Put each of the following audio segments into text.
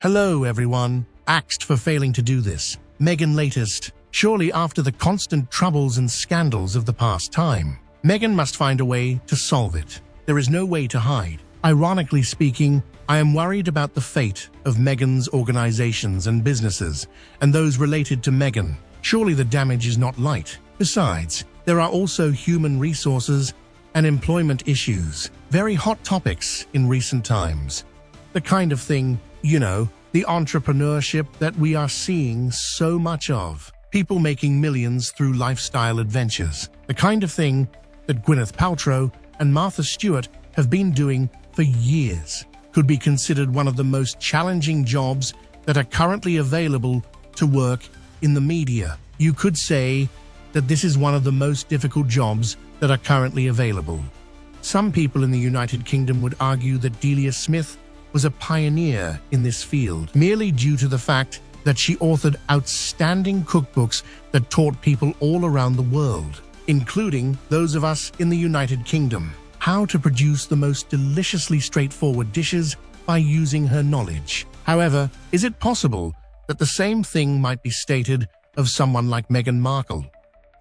Hello everyone, axed for failing to do this. Meghan latest. Surely after the constant troubles and scandals of the past time, Meghan must find a way to solve it. There is no way to hide. Ironically speaking, I am worried about the fate of Meghan's organizations and businesses, and those related to Meghan. Surely the damage is not light. Besides, there are also human resources and employment issues, very hot topics in recent times. The kind of thing, the entrepreneurship that we are seeing so much of. People making millions through lifestyle adventures. The kind of thing that Gwyneth Paltrow and Martha Stewart have been doing for years. Could be considered one of the most challenging jobs that are currently available to work in the media. You could say that this is one of the most difficult jobs that are currently available. Some people in the United Kingdom would argue that Delia Smith was a pioneer in this field, merely due to the fact that she authored outstanding cookbooks that taught people all around the world, including those of us in the United Kingdom, how to produce the most deliciously straightforward dishes by using her knowledge. However, is it possible that the same thing might be stated of someone like Meghan Markle?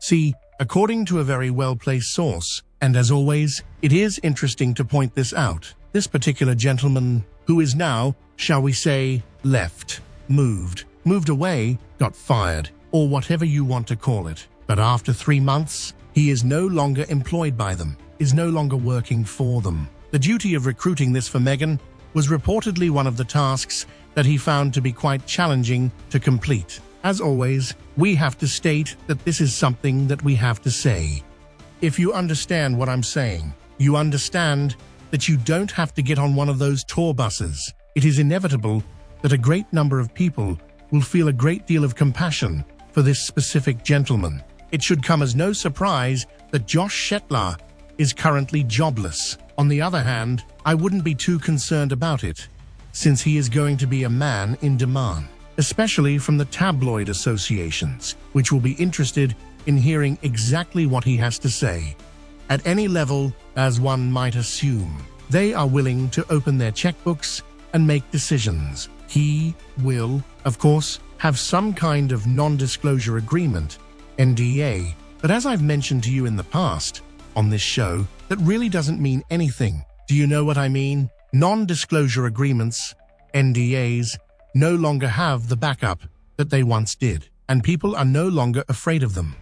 See, according to a very well-placed source, and as always, it is interesting to point this out, this particular gentleman, who is now, shall we say, moved away, got fired, or whatever you want to call it. But after 3 months, he is no longer employed by them, is no longer working for them. The duty of recruiting this for Meghan was reportedly one of the tasks that he found to be quite challenging to complete. As always, we have to state that this is something that we have to say. If you understand what I'm saying, you understand that you don't have to get on one of those tour buses. It is inevitable that a great number of people will feel a great deal of compassion for this specific gentleman. It should come as no surprise that Josh Shetler is currently jobless. On the other hand, I wouldn't be too concerned about it, since he is going to be a man in demand, especially from the tabloid associations, which will be interested in hearing exactly what he has to say. At any level, as one might assume, they are willing to open their checkbooks and make decisions. He will, of course, have some kind of non-disclosure agreement, NDA, but as I've mentioned to you in the past on this show, that really doesn't mean anything. Do you know what I mean? Non-disclosure agreements, NDAs, no longer have the backup that they once did, and people are no longer afraid of them.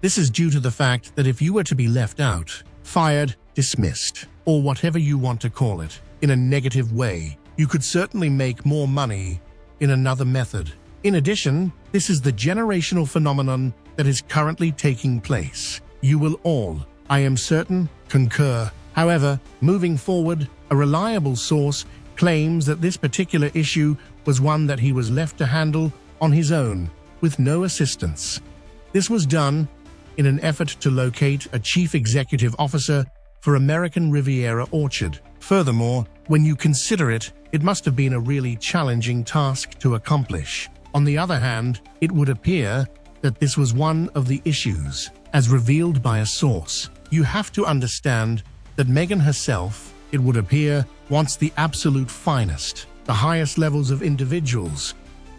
This is due to the fact that if you were to be left out, fired, dismissed, or whatever you want to call it, in a negative way, you could certainly make more money in another method. In addition, this is the generational phenomenon that is currently taking place. You will all, I am certain, concur. However, moving forward, a reliable source claims that this particular issue was one that he was left to handle on his own, with no assistance. This was done in an effort to locate a chief executive officer for American Riviera Orchard. Furthermore, when you consider it, it must have been a really challenging task to accomplish. On the other hand, it would appear that this was one of the issues, as revealed by a source. You have to understand that Meghan herself, it would appear, wants the absolute finest, the highest levels of individuals.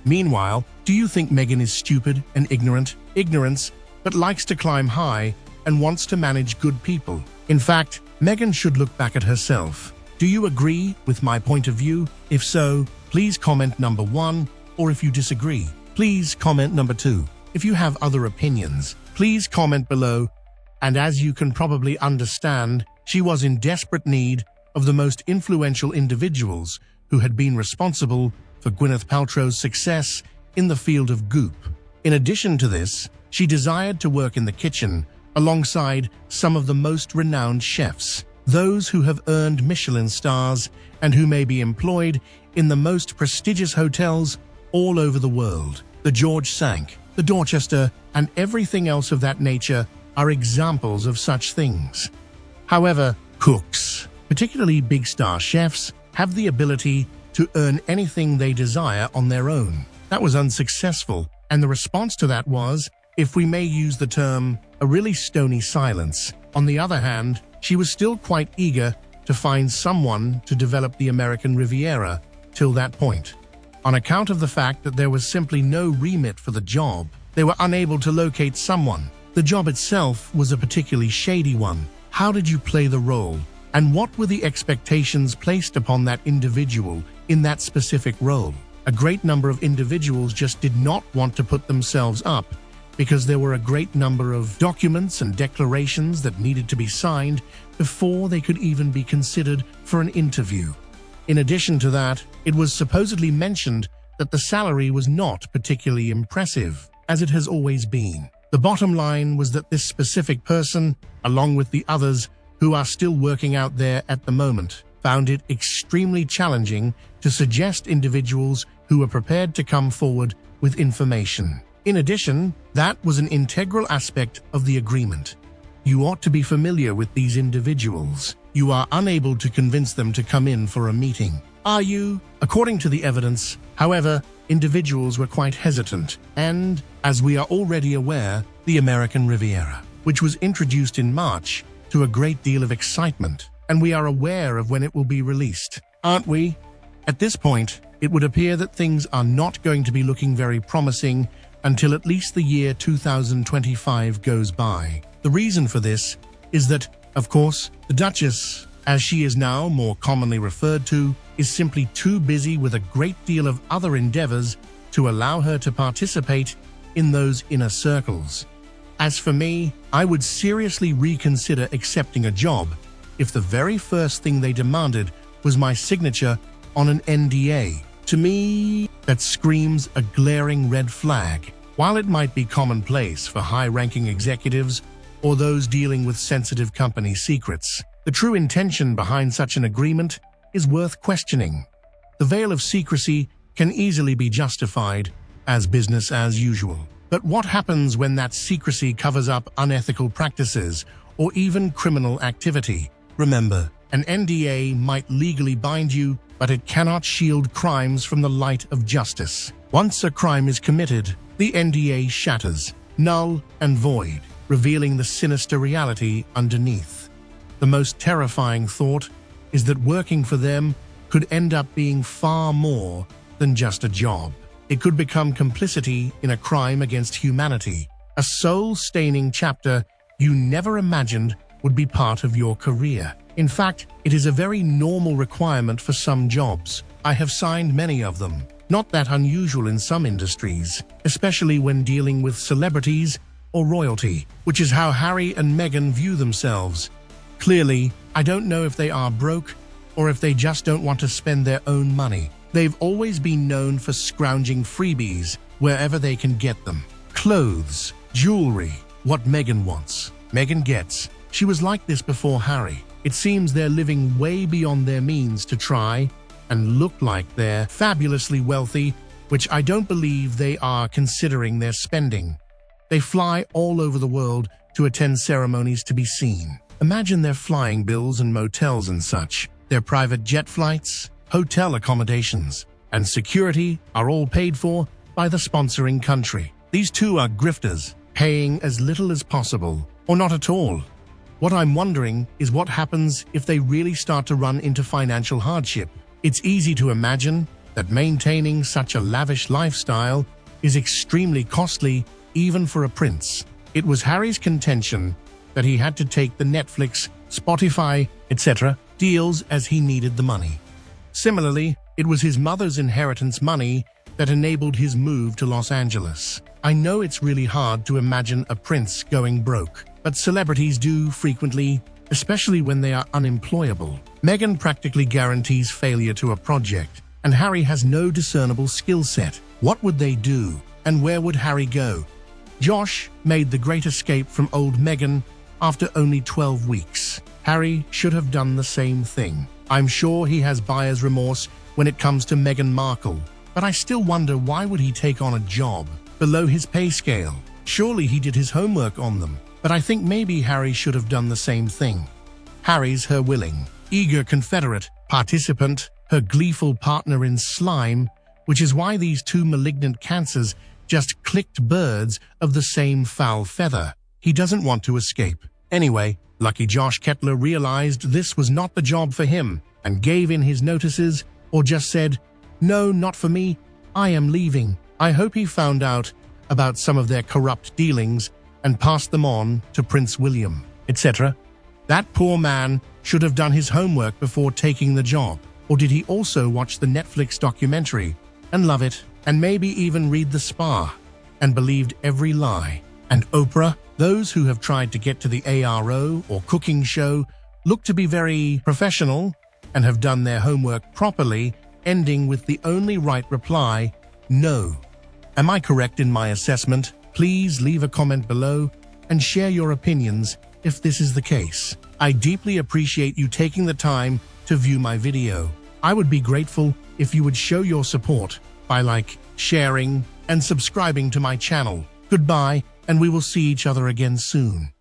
Meanwhile, do you think Meghan is stupid and ignorant? Ignorance, but likes to climb high and wants to manage good people. In fact, Meghan should look back at herself. Do you agree with my point of view? If so, please comment number 1, or if you disagree, please comment number 2. If you have other opinions, please comment below. And as you can probably understand, she was in desperate need of the most influential individuals who had been responsible for Gwyneth Paltrow's success in the field of goop. In addition to this, she desired to work in the kitchen alongside some of the most renowned chefs, those who have earned Michelin stars and who may be employed in the most prestigious hotels all over the world. The George Sank, the Dorchester, and everything else of that nature are examples of such things. However, cooks, particularly big star chefs, have the ability to earn anything they desire on their own. That was unsuccessful, and the response to that was, if we may use the term, a really stony silence. On the other hand, she was still quite eager to find someone to develop the American Riviera till that point. On account of the fact that there was simply no remit for the job, they were unable to locate someone. The job itself was a particularly shady one. How did you play the role? And what were the expectations placed upon that individual in that specific role? A great number of individuals just did not want to put themselves up because there were a great number of documents and declarations that needed to be signed before they could even be considered for an interview. In addition to that, it was supposedly mentioned that the salary was not particularly impressive, as it has always been. The bottom line was that this specific person, along with the others who are still working out there at the moment, found it extremely challenging to suggest individuals who were prepared to come forward with information. In addition, that was an integral aspect of the agreement. You ought to be familiar with these individuals. You are unable to convince them to come in for a meeting, are you? According to the evidence, however, individuals were quite hesitant, and, as we are already aware, the American Riviera, which was introduced in March, to a great deal of excitement, and we are aware of when it will be released, aren't we? At this point, it would appear that things are not going to be looking very promising until at least the year 2025 goes by. The reason for this is that, of course, the Duchess, as she is now more commonly referred to, is simply too busy with a great deal of other endeavors to allow her to participate in those inner circles. As for me, I would seriously reconsider accepting a job if the very first thing they demanded was my signature on an NDA. To me, that screams a glaring red flag. While it might be commonplace for high-ranking executives or those dealing with sensitive company secrets, the true intention behind such an agreement is worth questioning. The veil of secrecy can easily be justified as business as usual. But what happens when that secrecy covers up unethical practices or even criminal activity? Remember, an NDA might legally bind you, but it cannot shield crimes from the light of justice. Once a crime is committed, the NDA shatters, null and void, revealing the sinister reality underneath. The most terrifying thought is that working for them could end up being far more than just a job. It could become complicity in a crime against humanity, a soul-staining chapter you never imagined would be part of your career. In fact, it is a very normal requirement for some jobs. I have signed many of them. Not that unusual in some industries, especially when dealing with celebrities or royalty, which is how Harry and Meghan view themselves. Clearly, I don't know if they are broke or if they just don't want to spend their own money. They've always been known for scrounging freebies wherever they can get them. Clothes, jewelry, what Meghan wants, Meghan gets. She was like this before Harry. It seems they're living way beyond their means to try and look like they're fabulously wealthy, which I don't believe they are considering their spending. They fly all over the world to attend ceremonies to be seen. Imagine their flying bills and motels and such. Their private jet flights, hotel accommodations, and security are all paid for by the sponsoring country. These two are grifters, paying as little as possible, or not at all. What I'm wondering is what happens if they really start to run into financial hardship. It's easy to imagine that maintaining such a lavish lifestyle is extremely costly even for a prince. It was Harry's contention that he had to take the Netflix, Spotify, etc. deals as he needed the money. Similarly, it was his mother's inheritance money that enabled his move to Los Angeles. I know it's really hard to imagine a prince going broke, but celebrities do frequently, especially when they are unemployable. Meghan practically guarantees failure to a project, and Harry has no discernible skill set. What would they do, and where would Harry go? Josh made the great escape from old Meghan after only 12 weeks. Harry should have done the same thing. I'm sure he has buyer's remorse when it comes to Meghan Markle, but I still wonder why would he take on a job below his pay scale? Surely he did his homework on them, but I think maybe Harry should have done the same thing. Harry's her willing, eager confederate, participant, her gleeful partner in slime, which is why these two malignant cancers just clicked birds of the same foul feather. He doesn't want to escape. Anyway, lucky Josh Kettler realized this was not the job for him and gave in his notices or just said, "No, not for me, I am leaving. I hope he found out about some of their corrupt dealings and passed them on to Prince William, etc. That poor man should have done his homework before taking the job. Or did he also watch the Netflix documentary and love it, and maybe even read The Spa and believed every lie? And Oprah, those who have tried to get to the ARO or cooking show look to be very professional and have done their homework properly, ending with the only right reply, no. Am I correct in my assessment? Please leave a comment below and share your opinions if this is the case. I deeply appreciate you taking the time to view my video. I would be grateful if you would show your support by sharing, and subscribing to my channel. Goodbye, and we will see each other again soon.